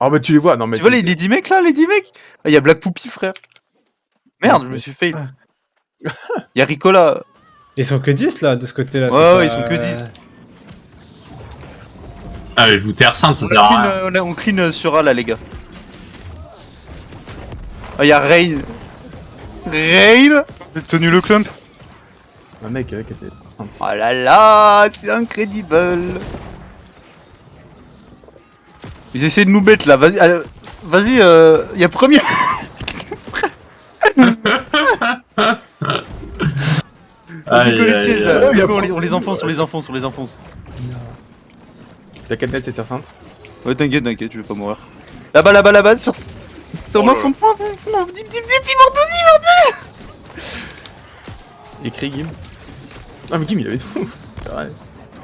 Ah bah tu les vois, non mais... Tu vois les 10 mecs là, les 10 mecs? Ah, y'a Black Poopy, frère. Merde, je me suis fail. Y'a Ricola. Ils sont que 10 là, de ce côté-là. Ouais, ils sont que 10. Ah, je joue Terre Sainte, ça sert à rien. On clean sur A là, les gars. Ah, y'a Rain. Rain. J'ai tenu le clump. Un mec avec... Oh là là, c'est incredible. Ils essaient de nous bête là, vas-y, vas-y, y'a premier. Vas-y, go les chase là, go, on les enfonce, on les enfonce, on les enfonce. T'as 4 net et Terre Sainte. Ouais, t'inquiète, t'inquiète, je vais pas mourir. Là-bas, sur moi, fond, dip, il mord 12. Écrit Gim. Ah mais Gim il avait tout. Ouais.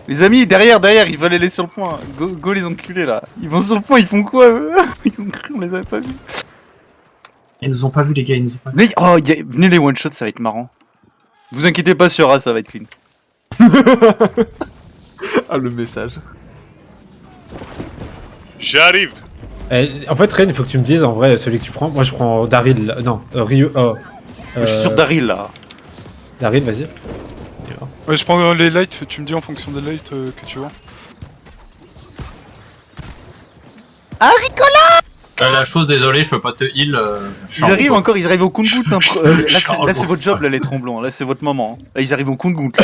Les amis, derrière, ils veulent aller sur le point. Go les enculés là. Ils vont sur le point, ils font quoi eux? Ils ont cru, on les avait pas vus. Ils nous ont pas vu, les gars, ils nous ont pas vu. Mais, oh, venez les one-shots, ça va être marrant. Vous inquiétez pas sur A, ça va être clean. Ah le message. J'arrive. En fait, Ren, il faut que tu me dises en vrai celui que tu prends. Moi, je prends Daryl. Non, Ryu. Je suis sur Daryl là. Daryl, vas-y. Ouais, je prends les lights, tu me dis en fonction des lights que tu vois. Ah, Ricola! La chose, désolé, je peux pas te heal. Ils arrivent encore, ils arrivent au compte-goutte. Là, c'est votre job, là, les tromblons. Là, c'est votre moment. Là, ils arrivent au compte-goutte.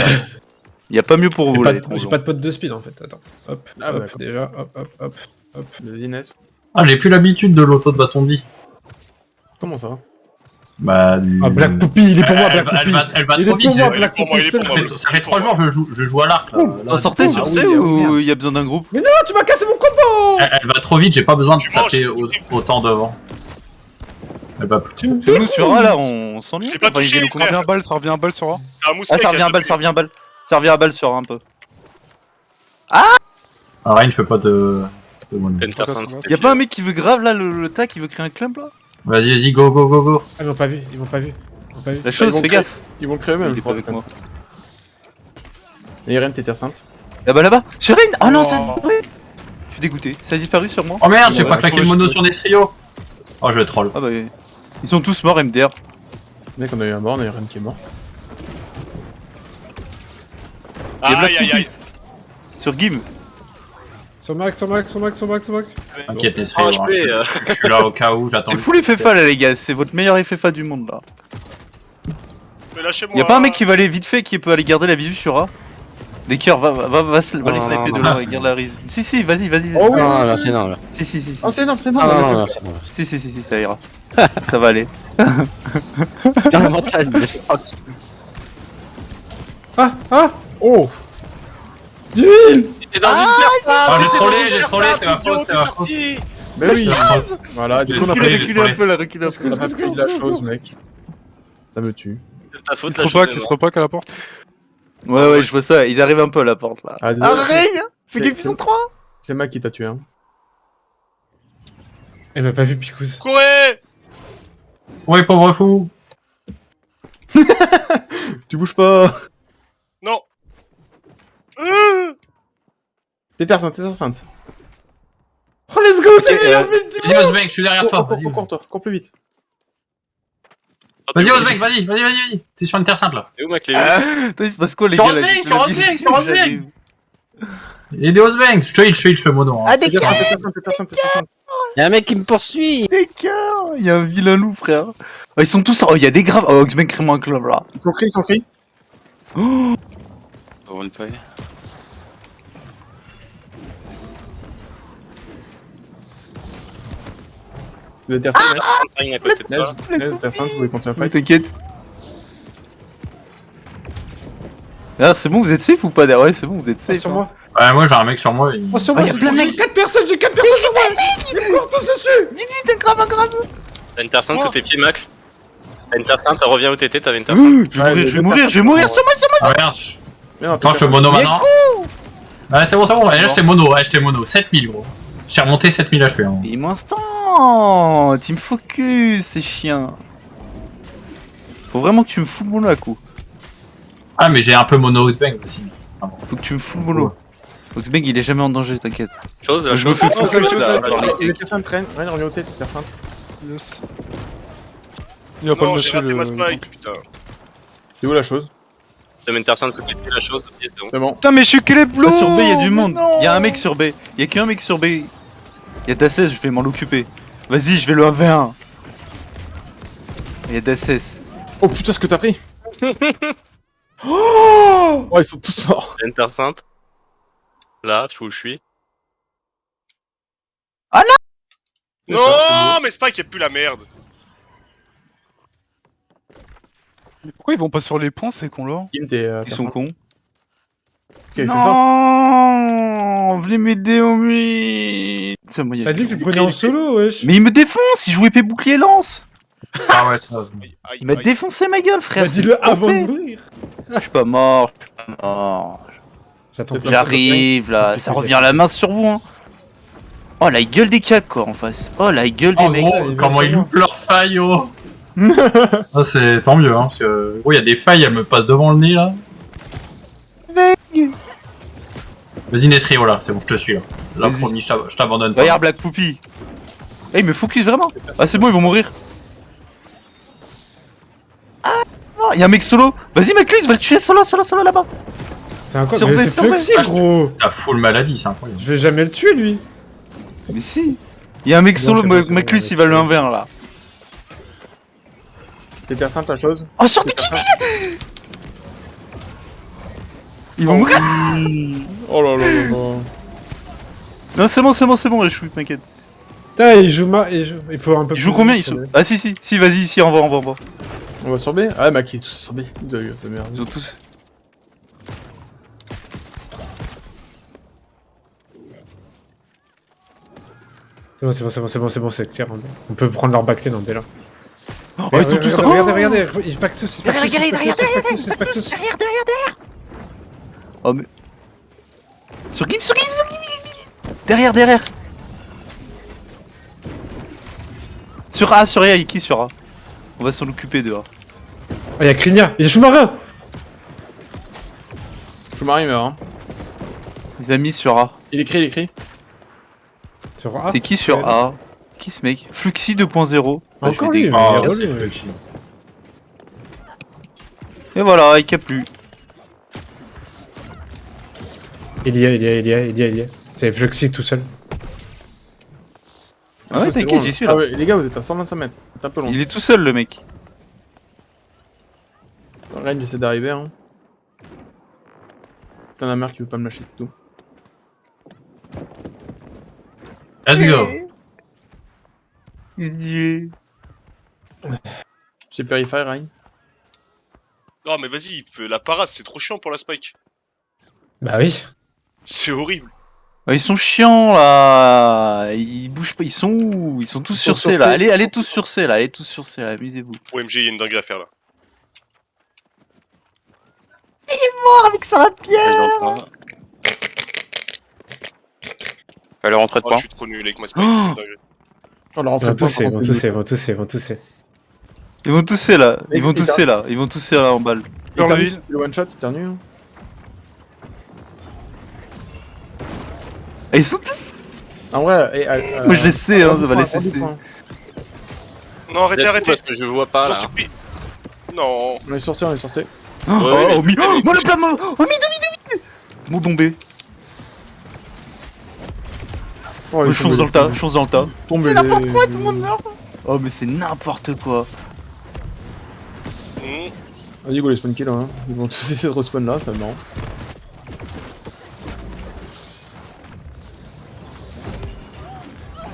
Y'a pas mieux pour vous, là, les J'ai tromblons. pas de pote de speed en fait. Attends. Hop, Ah, hop, bah, déjà. Hop. Le Inès. Ah, j'ai plus l'habitude de l'auto de bâton de vie. Comment ça va? Bah, Ah, Black Poopy, il est pour moi, Black Poopy. Elle va Il trop est vite. pour moi, Il est Black pour moi, il est pour moi. Ça fait 3 jours que je joue à l'arc. Là. On sortait sur C ou y'a besoin d'un groupe? Mais non, tu m'as cassé mon combo. Elle va trop vite, j'ai pas besoin de Tu manges, taper tu touches. autant devant. Elle va plus. C'est nous sur A là, on s'ennuie. J'ai pas Enfin, ils touché, viennent au frère. compte. Ça revient à balle sur A. C'est un mousquet Ah, ça qui revient a à balle, deux ça revient à balle. Ça revient à balle sur A un peu. Ah, Rain, je fais pas de one. Y'a pas un mec qui veut grave là le tac, qui veut créer un club là? Vas-y, go. Ah, ils m'ont pas vu, ils m'ont pas vu. La chose, fais gaffe. Ils vont le créer même, Il je est pas crois. avec moi. Et Ren t'es Terre Sainte. Là-bas. Sur Rain. Oh non, ça a disparu. Je suis dégoûté. Ça a disparu sur moi. Oh merde, j'ai Ouais, pas claqué le mono sur des trios. Oh, je vais troll. Ah bah, ils sont tous morts MDR. Mec, on a eu un mort, on a eu Ren qui est mort. Aïe. Sur Gim. Sur Mac. T'inquiète, les trios. Hein. Je suis là au cas où, j'attends. C'est fou les FFA là les gars, c'est votre meilleur FFA du monde là. Mais lâchez-moi. Y'a pas un mec qui va aller vite fait, qui peut aller garder la visu sur A? Des cœurs, va les sniper de loin et garde la rise. Si, vas-y. Oh oui. Non, là, c'est non, là. Si. Oh c'est énorme, c'est Ah, énorme. non, c'est bon. Si, ça ira. Ça va aller. Dans la montagne, mais fuck. Oh. T'es dans une perte. Ah, j'ai trollé, c'est ma faute, c'est ma faute. Mais oui. Voilà, du coup on a Reculez un peu là, reculez un peu. pas pris de la chose mec. Ça me tue. Ta faute, Qui se repack à la porte. Ouais, je vois ça, ils arrivent un peu à la porte là. Ah, désolé. Rain! Fais gaffe, ils sont 3! C'est Mac qui t'a tué hein. Elle m'a pas vu, Picouz. Courez. Ouais, pauvre fou. Tu bouges pas. Non. T'es Terre Sainte. Oh, let's go, c'est le meilleur film du Vas-y, Ozbank, je suis derrière toi. Cours plus vite. Vas-y, Ozbank, vas-y. T'es sur une terre simple là. Et où ma clé? Toi, il se passe quoi les Sur gars là? Ozbank, sur Ozbank. Il y a des Ozbank. Je te fais mono. Hein. Ah, des Terre cœurs! Sainte. Y'a un mec qui me poursuit. Des cœurs! Y'a un vilain loup, frère. Oh, ils sont tous. Oh, y'a des graves. Oh, Oxbank, crée-moi un club là. Ils sont pris. On va le payer. Vous êtes Terre Sainte, À côté de toi. mec. Terre Sainte, vous voulez continuer à Ouais, fight? t'inquiète. Ah, c'est bon, vous êtes safe ou pas? Ouais, c'est bon, vous êtes safe. Sur hein. moi. Ouais, moi j'ai un mec sur moi. Oh, sur Ah, moi, y'a plein de mecs. 4 personnes sur moi. Ils me courent tous dessus. Vite, un grave. T'as une terre sainte sous tes pieds, Mac. T'as une terre sainte, reviens où t'étais, t'avais une terre Je sainte. vais mourir, sur moi. Ah merde. Mais non, Attends, je fais mono maintenant. Ouais, c'est bon. Ouais, là j'étais mono. 7000 gros. J'ai remonté 7000 HP. Hein. Il instant. Team focus, c'est chien. Faut vraiment que tu me fous le mono à coup. Ah, mais j'ai un peu mono Ozbank aussi. Faut que tu me fous le mono. Donc ce mec il est jamais en danger, t'inquiète. Chose, la Je me chose. fais focus là. par les- Il est Terre Sainte, Rennes, revient au Terre Sainte. Yes. Il va pas le Non, j'ai lâcher raté ma le... spike, putain. C'est où la chose? Je mets une personne sous tes pieds, la chose, ok, c'est bon. C'est bon. Putain, mais je suis clé bleu. Ah, sur B, y'a du monde. Y'a un mec sur B. Y'a qu'un mec sur B. Y'a Dasses, je vais m'en occuper. Vas-y, je vais le 1v1. Y'a Dasses. Oh putain, ce que t'as pris! Oh, ils sont tous morts. Enter Sainte. Là, je suis où je suis. Non, mais Spike, y'a plus la merde. Mais pourquoi ils vont pas sur les points, ces cons là? Kim, t'es. Ils sont cons. Ok, Non, venez m'aider au mythe. Moi, y a T'as dit que que- tu le prenais en solo, wesh. Mais il me défonce, il joue épée bouclier lance. Ah ouais, ça. Aïe, Il m'a aïe. défoncé ma gueule, frère. Bah, dis-le avant de mourir. Je suis pas mort, je suis pas mort. J'attends. J'arrive là, ça revient à la main sur vous hein. Oh la gueule des cacs quoi en face. Oh la gueule des Oh mecs. gros, comment ils loupent leurs failles, oh. Ah, c'est tant mieux, hein, parce que gros, il y a des failles, elles me passent devant le nez là. Vas-y Nesrio là, c'est bon, je te suis là. Là, Vas-y. promis, je t'abandonne pas. Regarde Black Poopy. Eh il me focus vraiment. Ah c'est bon ils vont mourir. Ah il y a un mec solo. Vas-y Maclus, va le tuer solo là-bas. C'est un quoi? Sur Mais B, c'est sur B. Fluxy, gros. T'as full maladie, c'est incroyable. Je vais jamais le tuer, lui. Mais si. Il y a un mec Non, solo, c'est bon, c'est bon, Maclus il va le 1v1 là. T'es Terre Sainte, la chose? Oh sur des Ils vont mourir. Oh là là là là. Non c'est bon, les choux, t'inquiète. Putain, il joue il faut un peu Il joue plus combien vite, ils quand sont... Ah si vas-y, envoie. On va sur B? Ah, bah qui est tous sur B? Il doit y sa merde. Ils ont tous... C'est clair. On peut prendre leur backlane en B là. Oh ils sont tous... Regardez, ils packent tous. Oh mais... Sur Gims. Derrière. Sur A, il y a qui sur A? On va s'en occuper dehors. Ah, y'a Krinia, il y a Schumacher. Je m'arrive, hein. Les amis sur A. Il écrit. Sur A. C'est qui sur A? Qui ce mec? Fluxy 2.0. Ah, je Encore vais lui, dégueu. mais Ah, il est relou, c'est ouais. Fluxy. Et voilà, il capte plus. Il y a. C'est Fluxy tout seul. Ah ouais, C'est t'inquiète, bon, j'y suis là. Ah ouais, les gars, vous êtes à 125 mètres. C'est un peu long. Il est tout seul le mec. Rennes, j'essaie d'arriver, hein. Putain, la mère qui veut pas me lâcher tout. Let's go. Dieu. J'ai Purify, Ryan. Non, mais vas-y, fais la parade, c'est trop chiant pour la Spike. Bah oui. C'est horrible. Ils sont chiants là. Ils bougent pas. Ils sont où? Ils sont tous sur C là. Allez tous sur C là. Amusez-vous. OMG, il y a une dinguerie à faire là. Avec sa pierre. Fallait rentrer de Oh, point. je suis trop nul avec ma Spike, c'est une dinguerie. Oh, la Ils rentrée vont de points, tousser, comment ils c'est vont tousser. Ils vont tousser là. Et- Ils vont et tousser là. Ils vont tousser là en balle. Dans la Éternue, ville. le one shot, éternue. Hein. Et ils sont tous. En vrai, Moi je les sais, hein, prends ça du va point, laisser. prends du point. Non, arrêtez, arrêtez. Parce que je vois pas J'en là. supplie. Non. On est sur C, Oh, Ouais, oh, mi. Oh, moi le plat mort. Oh, mi. Mon bombé. Oh, Je fonce dans le tas. C'est n'importe quoi, tout le monde meurt. Oh mais c'est n'importe quoi. Mmh. Vas-y, go les spawn kills, hein. Ils vont tous essayer de respawn là, ça va marrant.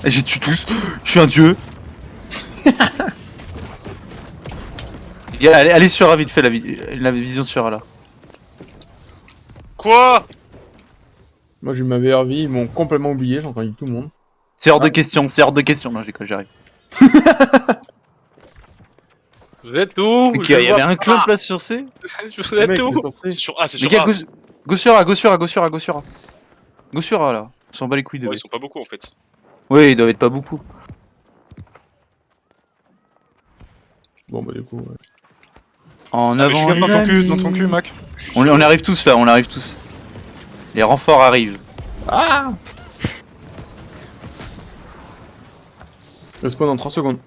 Et j'ai tué tous. Je suis un dieu. Les gars, allez sur A vite fait la vision sur A là. Quoi? Moi j'ai eu ma meilleure vie, ils m'ont complètement oublié, j'ai entendu tout le monde. C'est hors de question. Non, j'ai quoi, j'arrive. Vous êtes où? Ok, Je il y avait vois un club pas. là sur C. Vous êtes Mec, où? ils sont sortis. C'est sur A, c'est Les sur gars, A. go sur A. Go sur A là. On s'en bat les couilles de Oh, B. ils sont pas beaucoup en fait. Oui, ils doivent être pas beaucoup. Bon bah du coup, ouais. En Ah, mais je suis avant, Regarde les dans ton cul, amis. Mac. On arrive tous là, Les renforts arrivent. Ah. Respawn en 30 secondes.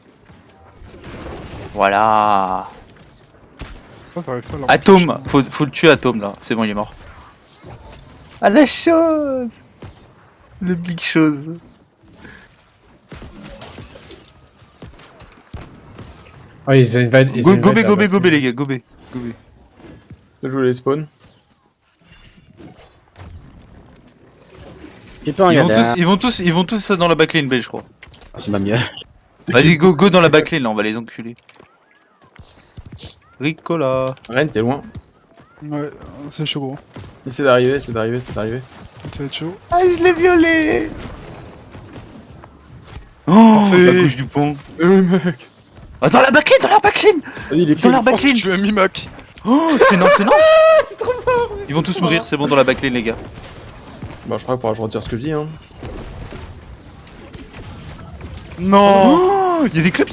Voilà. Oh, t'arrives pas à leur Atome, faut le tuer Atome là. C'est bon, il est mort. Ah la chose. Le big chose. Ah, ils invadent. Gobé les gars, gobé. Je joue les spawns. J'ai pas regardé. Ils vont tous dans la backlane B, je crois. C'est pas mieux. Vas-y, go dans la backlane là, on va les enculer. Ricola. Ren, t'es loin. Ouais, c'est chaud gros. Essaie d'arriver, essaie d'arriver, essaie d'arriver. Ça va être chaud. Ah, je l'ai violé. Oh, Parfait. la couche du pont. Oui, mec. Ah, dans la backlane. Vas-y, il est Dans leur backlane. Tu as mis Mac. Oh, c'est non. Ils vont tous mourir, c'est bon dans la backlane les gars. Bah, je crois qu'il faudra que je retire ce que je dis, hein. Non. Oh, il y a des clubs.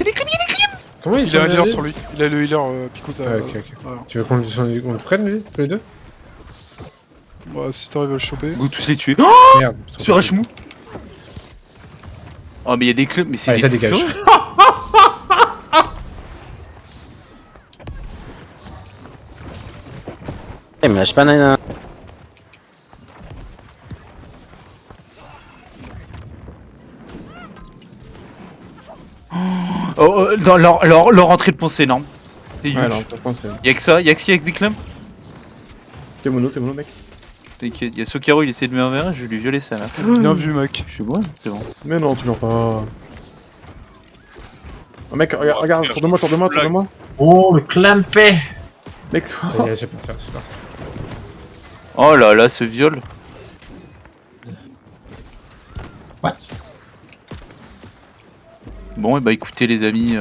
Comment ils Il sont a un healer invadés sur lui. Il a le healer Pico ça. Ah, ok, ok. Voilà. Tu veux qu'on le prenne, lui, tous les deux? Bah, si t'arrives à le choper. Go tous les tuer. Oh, Merde. sur Hmou. Oh, mais il y a des clubs, mais c'est Allez, des ça dégage. fous. Eh, mais lâche pas Nana. Dans leur entrée de pont, c'est énorme. C'est huge. Ouais, alors, je pense que Y'a que ça, y'a que des clubs. t'es mono, mec. T'inquiète, y'a Sokaro, il essaie de me enverrer, je vais lui violer ça là. Bien vu, Mac. Je suis bon, c'est bon. Mais non, tu l'as pas. Oh, mec, regarde, merde, tourne-moi, je me fous tourne-moi. Oh, le clan paix. Mec, Allez, j'ai parti, c'est parti. Oh là là, ce viol. What? Bon, et bah écoutez les amis,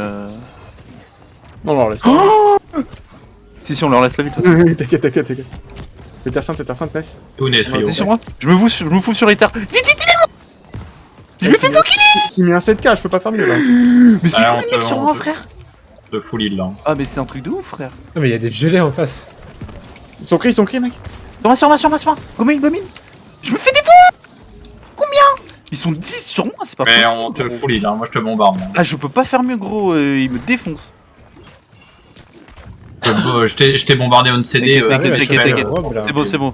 non, non, laisse pas. Si, on leur laisse la vie de toute façon. T'inquiète. T'es terre sainte, nice. Où est T'es sur moi. Je me fous sur les terres. Vite, je me fais bloquer. J'ai mis un 7K, je peux pas faire mieux là. Mais c'est Ah, quoi on le peut- mec sur on moi, peut. frère? De full heal là. Ah, mais c'est un truc de ouf, frère. Non, mais il y a des violets en face. Ils sont cris, mec. Sur moi. Gomine. Je me fais défoncer. Combien? Ils sont 10 sur moi, c'est pas Mais possible. on te gros. full heal, hein. Moi je te bombarde. Moi. Ah, je peux pas faire mieux, gros, ils me défoncent. Je t'ai bombardé on CD. T'inquiète. Robe, là. C'est bon.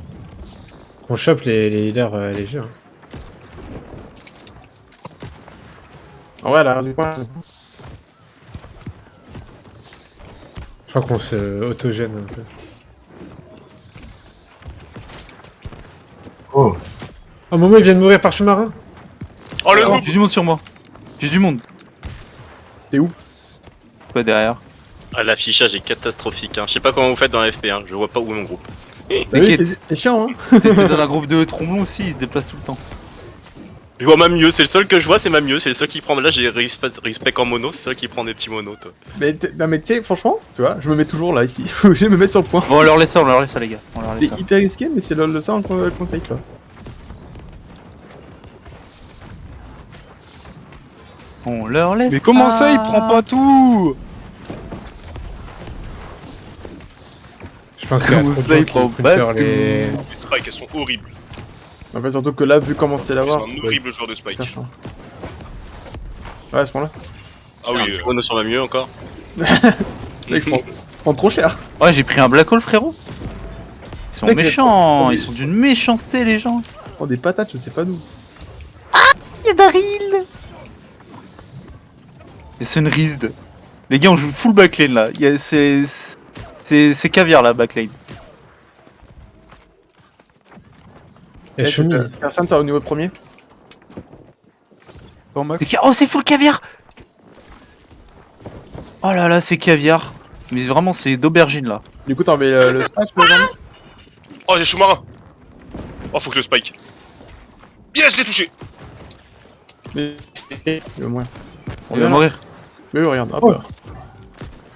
On chope les healers légers. Hein. Ah ouais, là, du coin. Je crois qu'on se autogène un peu. Oh. À un moment, il vient de mourir par sous-marin. Oh le noob. J'ai du monde sur moi. J'ai du monde. T'es où? Pas derrière. Ah, l'affichage est catastrophique. Hein. Je sais pas comment vous faites dans la FP1. Je vois pas où est mon groupe. T'inquiète. C'est chiant, hein. T'es dans un groupe de tromblons aussi, ils se déplacent tout le temps. Je vois ma mieux. C'est le seul que je vois, c'est ma mieux. C'est le seul qui prend. Là, j'ai respect en mono. C'est le seul qui prend des petits monos. Toi. Non, mais tu sais, franchement, tu vois, je me mets toujours là, ici. Faut que je me mette sur le point. Bon, on leur laisse ça, les gars. On leur laisse ça. C'est hyper risqué, mais c'est le ça qu'on conseille, tu vois. On leur laisse. Mais comment ça, il prend pas tout? Je pense qu'il y a Comment trop de ça, gens il qui prend préfèrent pas les... Les spikes, elles sont horribles. En fait, surtout que là, vu comment c'est l'avoir. C'est un horrible joueur de spike. Ouais, à ce moment-là. Ah oui, Un petit mono sur ma mieux encore. Mec, prend trop cher. Ouais, j'ai pris un black hole, frérot. Ils sont Mec, méchants, mais- ils sont d'une méchanceté, les gens. Prend des patates, je sais pas d'où. Y'a Daryl. Et Sunrised. Les gars, on joue full backlane là. C'est caviar là, backlane. Et Shumi. Personne, t'as au niveau premier. Attends, Mac. Oh, c'est full caviar. Oh là là, c'est caviar. Mais vraiment, c'est d'aubergine là. Du coup, t'as enlevé le smash, le genre. Oh, j'ai sous-marin. Oh, faut que je le spike. Yes, je l'ai touché. Mais. Il va mourir. Il va mourir. Mais oui, regarde, hop Oh. là.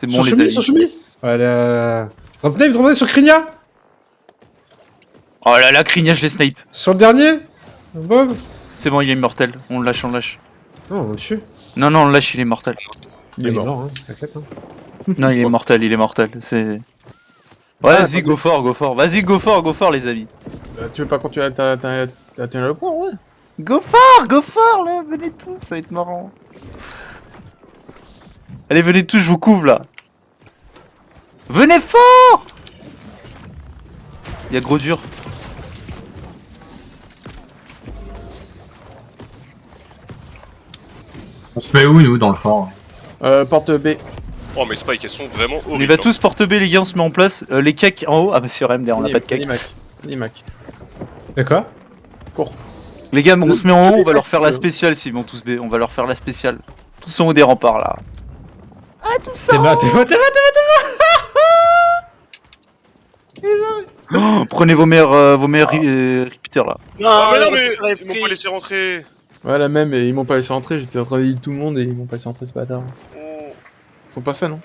C'est bon, les Shumi, amis. sur Shumi. Voilà. Drop sur Krinia. Oh là là, Krigna, je les snipe. Sur le dernier. Bob. C'est bon, il est immortel. On le lâche. Non, on le tue. Non, on le lâche, il est mortel. Il est mort. hein. T'inquiète. Hein. Non, il est mortel. C'est. Ouais, vas-y, go fort. Vas-y, go fort, les amis. Tu veux pas continuer ta T'as tenu le point, ouais. Go fort là, venez tous, ça va être marrant. Allez, venez tous, je vous couvre là. Venez fort. Y'a gros dur. On se met où, nous, dans le fort? Porte B. Oh, mes spikes, elles sont vraiment On y horribles. va tous porte B, les gars, on se met en place. Les cakes en haut. Ah bah c'est vrai, MDR, on a pas de cake. Ni Mac. D'accord. Les gars, on se met en haut, on va leur faire la spéciale s'ils vont tous B. On va leur faire la spéciale. Tous en haut des remparts là. Ah, tout ça. T'es bas. Oh, prenez vos meilleurs repeaters là. Ah, mais non, mais ils m'ont pas laissé rentrer. Ouais, la même, et ils m'ont pas laissé rentrer, j'étais en train de heal tout le monde et ils m'ont pas laissé rentrer, ce bâtard. Oh. Ils sont pas fun, non?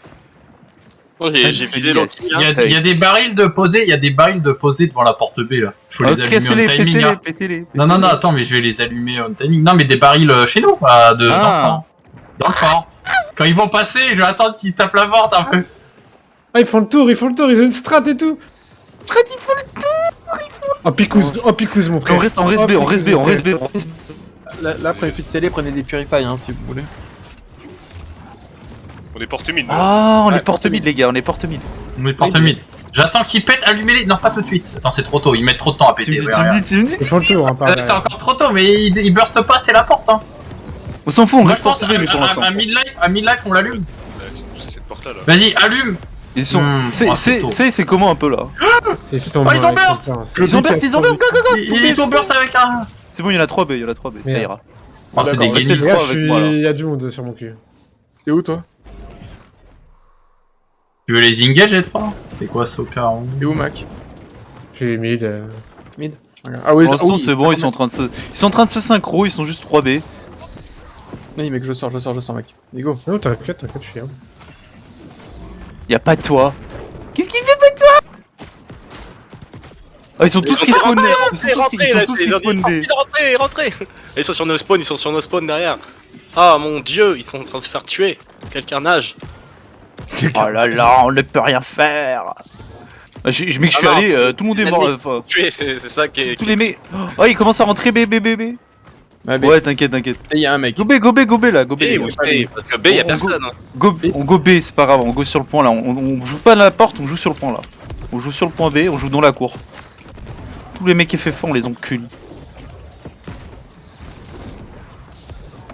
Oh, j'ai visé l'autre. Il y a des barils de posés, devant la porte B là. Faut les allumer Cassez-les, on timing. Hein. pétez-les. Non, attends, mais je vais les allumer on timing. Non, mais des barils chez nous, d'enfants. Dans le fort. Quand ils vont passer, je vais attendre qu'ils tapent la porte un peu. Ah, ils font le tour, ils ont une strat et tout. Oh, picouse, mon frère. On reste B. Là, prenez pixelés, prenez des purify, hein, si vous voulez. On est porte mine. Ah, on Ouais, est porte mid, les gars, on est porte mid. On met porte mid. J'attends qu'ils pètent, allumez-les. Non, pas tout de suite. Attends, c'est trop tôt, ils mettent trop de temps à Tu péter. me Ouais, regarde. dis. Ils font le tour, hein, par C'est derrière. encore trop tôt, mais ils burstent pas, c'est la porte. Hein. On s'en fout, on Moi, reste je pense porte B, mais pour l'instant. à midlife, on l'allume. C'est cette porte là. Vas-y, allume. Ils sont. c'est tôt. C'est comment un peu là? Ils sont Oh, ils ont burst. Ils ont burst, go. Ils ont burst avec un. C'est bon, il y en a 3 B, ça Merde. ira. Oh, c'est des D'accord, guenilles. restez- Regarde, avec moi, là. il y a du monde sur mon cul. T'es où, toi? Tu veux les engage, les 3? C'est quoi, Soka? T'es où, Mac? Je suis mid. Ah oui, Pour l'instant, c'est bon, ils sont en train de se synchro, ils sont juste 3 B. Oui, mec, je sors, mec. Let's go. Non, t'inquiète, je suis là. Y'a pas de toi. Qu'est-ce qu'il fait pas de toi? Ah, ils sont tous respawn. Ils sont tous respawn B. Rentrez. Ils sont sur nos spawns, derrière. Ah mon dieu, ils sont en train de se faire tuer. Quel carnage. Oh là là, on ne peut rien faire. Ah, je mec, je suis Ah non, allé, tout le monde est mort. Enfin, Tuer, c'est ça qui est. tous les mecs. Oh, ils commencent à rentrer B. Ah, B. Ouais, t'inquiète. Et y'a un mec. Go B là, go B. B, parce que B, y'a personne. Hein. On go B, c'est pas grave, on go sur le point là. On joue pas à la porte, on joue sur le point là. On joue sur le point B, on joue dans la cour. Tous les mecs qui fait fort, on les encule.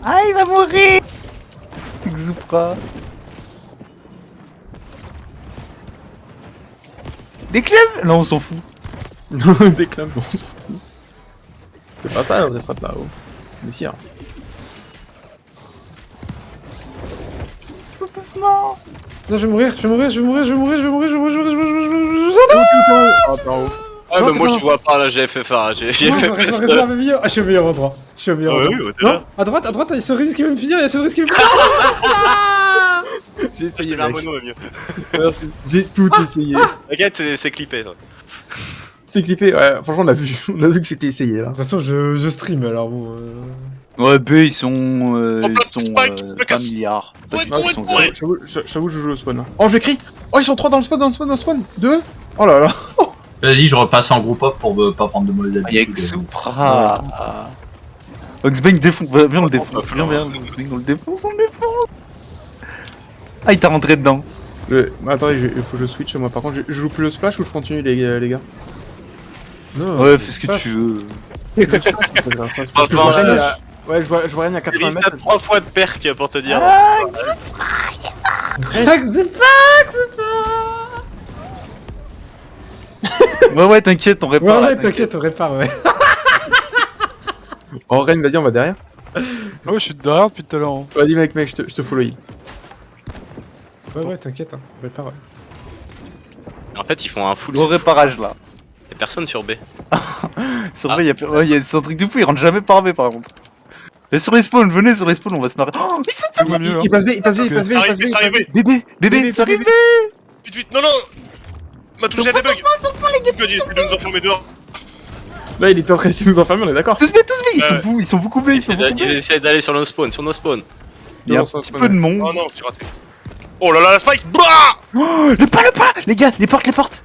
Ah, il va mourir! Xoupra. Des clubs? Non, on s'en fout. Déclame, on s'en fout. C'est pas ça, on restera là-haut. Mais si, hein. Ils sont tous morts. Non, je vais mourir. Ah, par où? Ouais, Non, mais t'es moi pas je vois pas là, j'ai fait phare. J'ai fait Reste presque. à milieu. Ah, je suis au meilleur endroit. Non, à droite, il y a Cerise qui veut me finir, J'ai essayé, La mec. mono est mieux. Merci. J'ai tout essayé. T'inquiète, c'est clippé. Ça. C'est clippé, ouais, franchement, on a vu que c'était essayé, là. De toute façon, je stream alors bon. Ouais, B, ils sont. Spike, 20 milliards. Ouais, Ils sont ouais. J'avoue, je joue au spawn, là. Oh, je vais crie. Oh, ils sont 3 dans le spawn. 2. Oh là là. Vas-y, je repasse en groupe up pour pas prendre de mauvaises Ah, y'a habitudes. Xoupra. Oxbang défonce. Viens, on le défonce. Viens, on le défonce. Ah, il t'a rentré dedans. Attendez, il faut que je switch, moi. Par contre, je joue plus le splash ou je continue, les gars? Non, Ouais, fais ce que tu veux. Parce que je vois rien, ouais, je vois rien à 80 Il mètres. tape 3 fois de perk pour te dire. Ouais, t'inquiète, on répare. Ouais, là, t'inquiète, on répare, ouais. Oh, Ren, vas-y, on va derrière. Ah ouais, je suis derrière depuis tout à l'heure. Hein. Vas-y, mec, je te follow heal. Ouais, t'inquiète, on répare, ouais. En fait, ils font un full. Gros réparage là. Y'a personne sur B. Sur vrai, c'est un truc de fou, ils rentrent jamais par B par contre. Et sur les spawns, venez sur les spawns, on va se marrer. Oh, ils sont pas Tout va mieux là. Il passe B. C'est arrivé. Bébé, ça arrive. Vite, non. M'a touché à des bugs. Tu as dit, de nous enfermer dehors. Là, il était en train d'essayer de nous enfermer, on est d'accord. Tous B, ils sont beaucoup B, ils sont beaucoup B. Ils essaient d'aller sur nos spawns, Il y a un petit peu de monde. Oh non, j'ai raté. Oh là là, la spike. Bah Oh, le pas, les gars, les portes.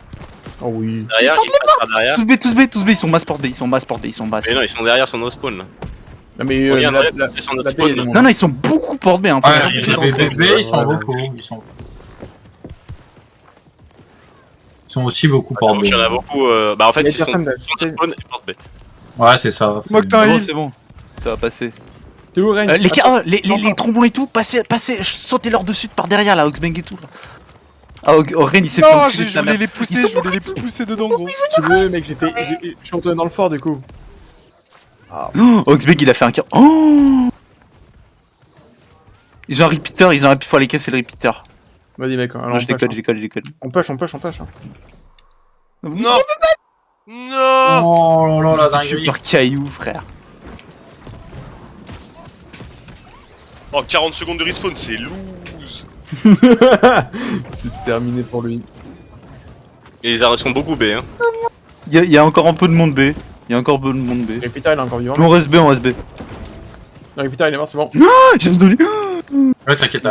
Oh oui. Derrière, ils passent par derrière. Tous B, ils sont mass port B, ils sont mass. Mais non, ils sont derrière sur nos spawns là. Non mais Regarde, la ils sont sur notre la baie, elle est spawn. loin. Non, ils sont beaucoup port B, hein. Faut Ouais, les les empêcher d'entrer. BBB, ils sont beaucoup. Ils sont aussi beaucoup par Donc il y en a beaucoup. Bah en fait, Il y a ils sont personne là. sur notre spawn et porte B. Ouais, c'est ça. Moi que t'as un Bon, heal. c'est bon, ça va passer. T'es où, Ren? Les gars, les trombons et tout, passez, sautez leur dessus par derrière là, Oxbang et tout là. Ah, Ren il s'est fait Non, enculer de je sa voulais mère. les pousser, Ils sont je voulais les pousser dedans, gros. Si tu veux, mec, je suis retourné dans le fort du coup. Oh, Oxbang il a fait un cœur. Oh, ils ont un repeater, faut aller casser le repeater. Vas-y, mec, alors Non, je on push, décolle, je décolle. On push, on push, on push. Non Non Oh là là, la dinguerie. Super caillou, frère. Oh, 40 secondes de respawn, c'est loose. C'est terminé pour lui. Et ils sont beaucoup B. Hein. Il y a encore un peu de monde B. Le Peter, il est encore vivant. On reste B. Non, le Peter, il est mort, c'est bon. J'ai besoin de Ouais, t'inquiète.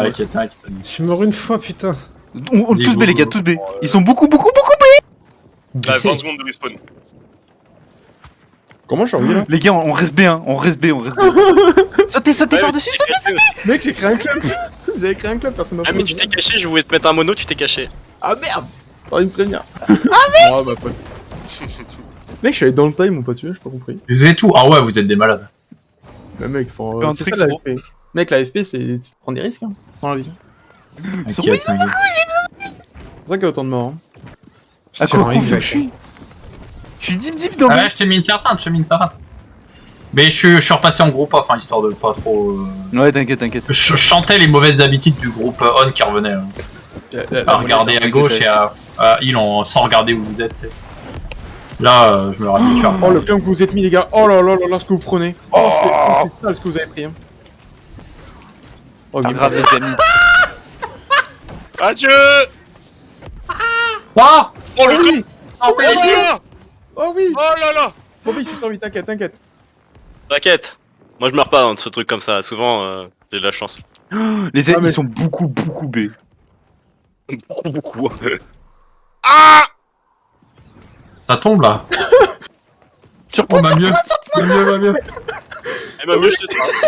Je suis mort une fois, putain. tous B, les gars, tous B. Ils sont beaucoup B. Là, 20 secondes de respawn. Comment je suis revenu là? Les gars, on reste B, hein. On reste B. Sautez par-dessus, sautez. Mec, j'ai créé un club. Vous avez créé un club, personne m'a Ah mais tu t'es caché, je voulais te mettre un mono, tu t'es caché. Ah merde! T'aurais dû me prévenir. Ah merde! Oh bah pote. Mec, je suis allé dans le time, mon pote, j'ai pas compris. Vous avez tout. Ah ouais, vous êtes des malades. Mais mec, faut. Fais un C'est trick, ça gros. l'AFP. Mec, l'AFP, c'est tu prends des risques, hein, dans la vie. T'inquiète. C'est pour ça qu'il y a autant de morts. Hein. À tire quoi un je X, suis dip dans Ah B. ouais, je t'ai mis une personne, Mais je suis repassé en groupe, enfin, histoire de pas trop... Ouais, t'inquiète. Je chantais les mauvaises habitudes du groupe On qui revenait. Hein. À regarder à gauche et à heal sans regarder où vous êtes, tu sais. Là, je me le habitue. Oh le clan que vous êtes mis, les gars. Oh là là là là, ce que vous prenez. Oh, c'est sale ce que vous avez pris. Hein. Oh, Pas mais grave, les amis. Adieu Ah Oh le oui. con Oh là Oh oui. Oh là là Bon, bah, il se survit, t'inquiète. T'inquiète. Moi je meurs pas dans ce truc comme ça, souvent j'ai de la chance. Les Ah, amis, mais- ils sont beaucoup B. Beaucoup. Ah Ça tombe là. Surprends, Va mieux. Va mieux. Eh ben mieux je te trace.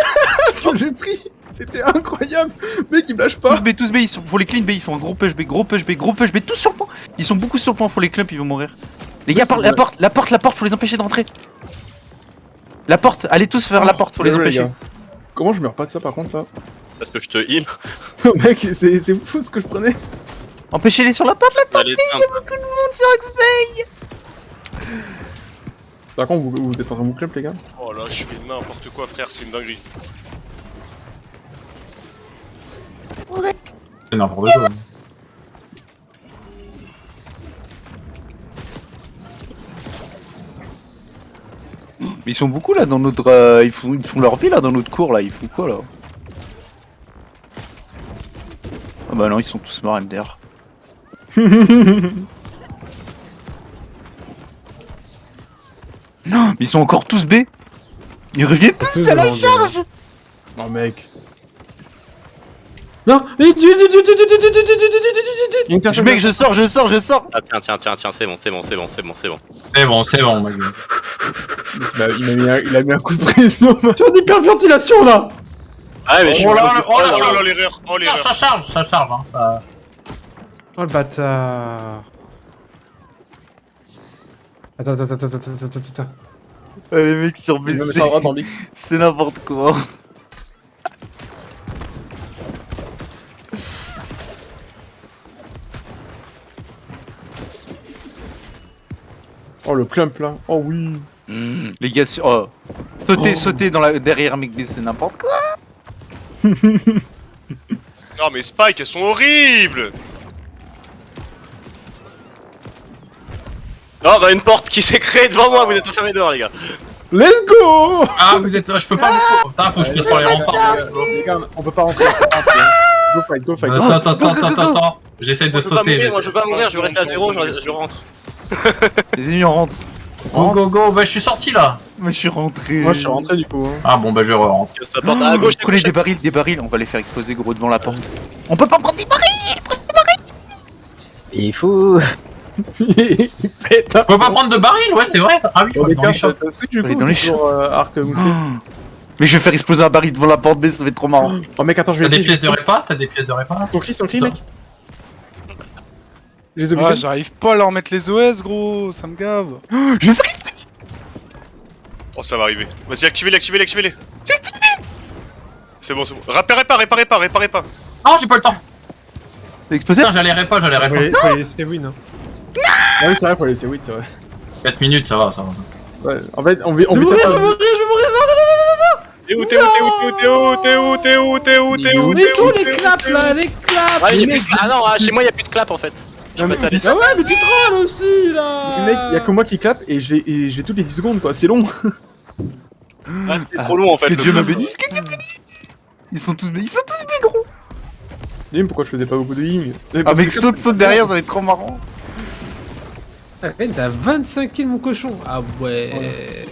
Ce que j'ai pris, c'était incroyable. Mec, il lâche pas. tous B, faut les clean B, ils font un gros push B, tous sur le point. Ils sont beaucoup sur le point, faut les clump, ils vont mourir. Les gars, la porte, faut les empêcher d'entrer. La porte, allez tous vers la porte, faut les Désolé, empêcher. gars. Comment je meurs pas de ça par contre là? Parce que je te heal. Mec, c'est fou ce que je prenais. Empêchez-les sur la porte, Allez, beaucoup de monde sur Oxbang. Par contre, vous êtes en train de vous club, les gars? Oh là, je fais n'importe quoi, frère, c'est une dinguerie. C'est n'importe quoi. Mais ils sont beaucoup là dans notre. Ils font leur vie là dans notre cours là, ils font quoi là? Ah bah non, ils sont tous morts MDR. Non, mais ils sont encore tous B. Ils reviennent tous Tous à la devant, charge. Non, mec. Non, mais Il y a une personne. Mec, je sors. Ah tiens, c'est bon. C'est bon, ma gueule. Il a mis un coup de pression. tu as une hyperventilation là. Ah mais je suis Oh là là, Oh là là, l'erreur Oh l'erreur Ça charge, hein, ça... Oh le bâtard. Attends. Les mecs sur B, Il me met ça à droite dans l'X. c'est n'importe quoi. Oh, le clump là. Oh oui. Les gars, sauter derrière mec B, c'est n'importe quoi. Non mais Spike, elles sont horribles Oh bah une porte qui s'est créée devant moi, vous êtes enfermés dehors les gars. Let's go. Ah, vous êtes... Je peux pas vous... Putain, faut que je passe par les remparts. Les gars, on peut pas rentrer. Go fight. Attends. J'essaie de sauter. Moi je veux pas mourir, je veux rester à 0, je rentre. Les ennemis, on rentre. Go, bah je suis sorti là. Moi, je suis rentré. Moi, je suis rentré du coup. Hein. Ah bon, bah je rentre. Casse la porte à gauche, Prenez des barils, on va les faire exploser gros devant la porte. On peut pas prendre des barils. Il faut. Il pète. On peut pas prendre de baril, ouais, c'est vrai. Ah oui, faut Dans les aller dans les cartes, shops. t'as switch du Faut aller coup dans ou les toujours arc musclé? Mais je vais faire exploser un baril devant la porte B, ça va être trop marrant. Oh mec, attends, je vais T'as des vérifier. pièces de répa? T'as des pièces de répa? Son cri, mec. Je les Ah, oblige. j'arrive pas à leur mettre les OS, gros, ça me gave. Je vais faire exploser. Oh, ça va arriver. Vas-y, activez-les. C'est bon. Réparez pas. Oh, j'ai pas le temps. Exploser. Putain, j'allais répa. Faut les laisser win, hein. Ah oui, c'est vrai, faut laisser oui, c'est vrai. 4 minutes, ça va. Ouais, en fait, on vit Je vais mourir, je vais mourir. T'es où? Mais sont les claps là, les claps. Ah, ah non, chez moi y'a plus de clap en fait. Je Non, mais- passe à l'essai. Ah ouais, mais tu trolles aussi là. Mec, y'a que moi qui clappe et je vais toutes les 10 secondes quoi, c'est long. Ah, c'était trop long en fait. Que le Dieu clap. me bénisse, que Dieu me bénisse. Ils sont tous gros. Dis pourquoi je faisais pas beaucoup de healing. Ah mec, saute derrière, ça va être trop marrant. Ah, t'as 25 kills mon cochon. Ah ouais.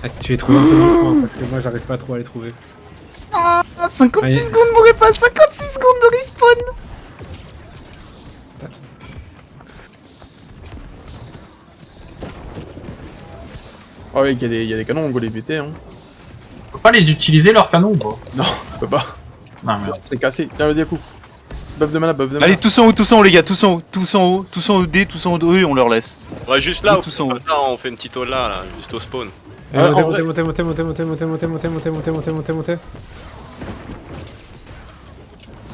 Ah, tu es trouvé un peu longtemps parce que moi j'arrive pas trop à les trouver. Ah, 56 Allez. secondes, m'aurait pas 56 secondes de respawn. Ah oui, y'a des canons, on go les buter hein. On peut pas les utiliser leurs canons ou pas? On peut pas. Non, merde. C'est cassé. Tiens, vas-y, à coup. Buff de mana. Allez, tous en haut les gars, tous en haut D, tous en haut D, on leur laisse. Ouais, juste là, Tous en haut. comme ça, on fait une petite hall là, juste au spawn. Ouais, en Montez.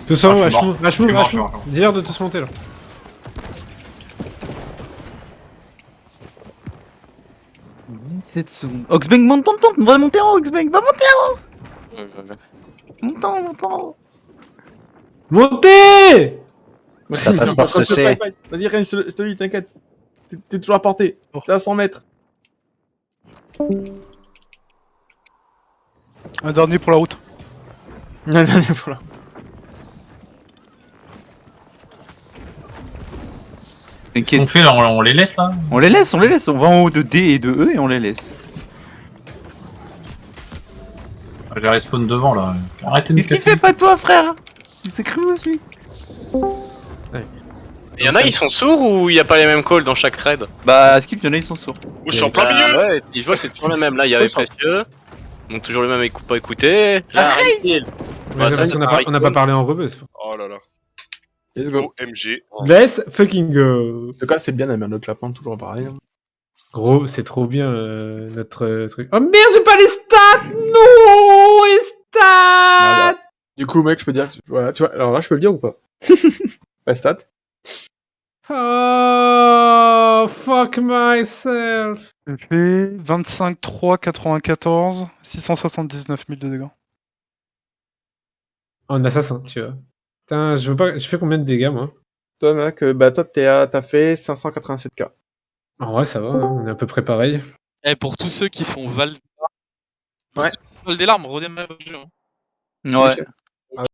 Tous en haut, Ah, je suis mort. H-move. Je suis mort. Dis-leur de tous monter là. Oxbang, monte, va monter en haut, Oxbang, va monter en haut. Monte en haut. Montez. Ça passe par ce C. Vas-y, Ren, je te le dis, t'inquiète. T'es toujours à portée. T'es à 100 mètres. Un dernier pour la route. La dernière fois. Qu'est-ce T'inquiète. qu'on fait là? On les laisse là? On les laisse, on va en haut de D et de E et on les laisse. J'ai respawn devant là. Arrêtez de nous Qu'est-ce qu'il casser. fait pas toi, frère? Il s'est cru aussi. Y'en a, ils sont sourds ou y a pas les mêmes calls dans chaque raid? Bah, Skip, y'en a, ils sont sourds. Oh, je suis en plein milieu. Ouais, et je vois c'est toujours le même. Là, il y avait Précieux. Donc toujours le même pas écouté. Là, Kill. Ouais, ça, c'est On n'a pas parlé en rebeu. Oh là là. Let's go. OMG. Let's fucking go. En tout cas, c'est bien d'avoir notre lapin, toujours pareil. hein. Gros, c'est trop bien notre truc. Oh merde, j'ai pas les stats. Non, les Voilà. stats. Du coup, mec, je peux dire. Voilà, tu vois, alors là, je peux le dire ou pas? Pas stat. Oh, fuck myself. J'ai fait 25, 3, 94, 679 000 de dégâts. En assassin, tu vois. Putain, je veux pas. Je fais combien de dégâts, moi? Toi, mec, bah, toi, t'as fait 587k. En vrai, ça va, hein, on est à peu près pareil. Eh, pour tous ceux qui font Val... Ouais. Val des larmes, redémarre le jeu. Hein. Ouais.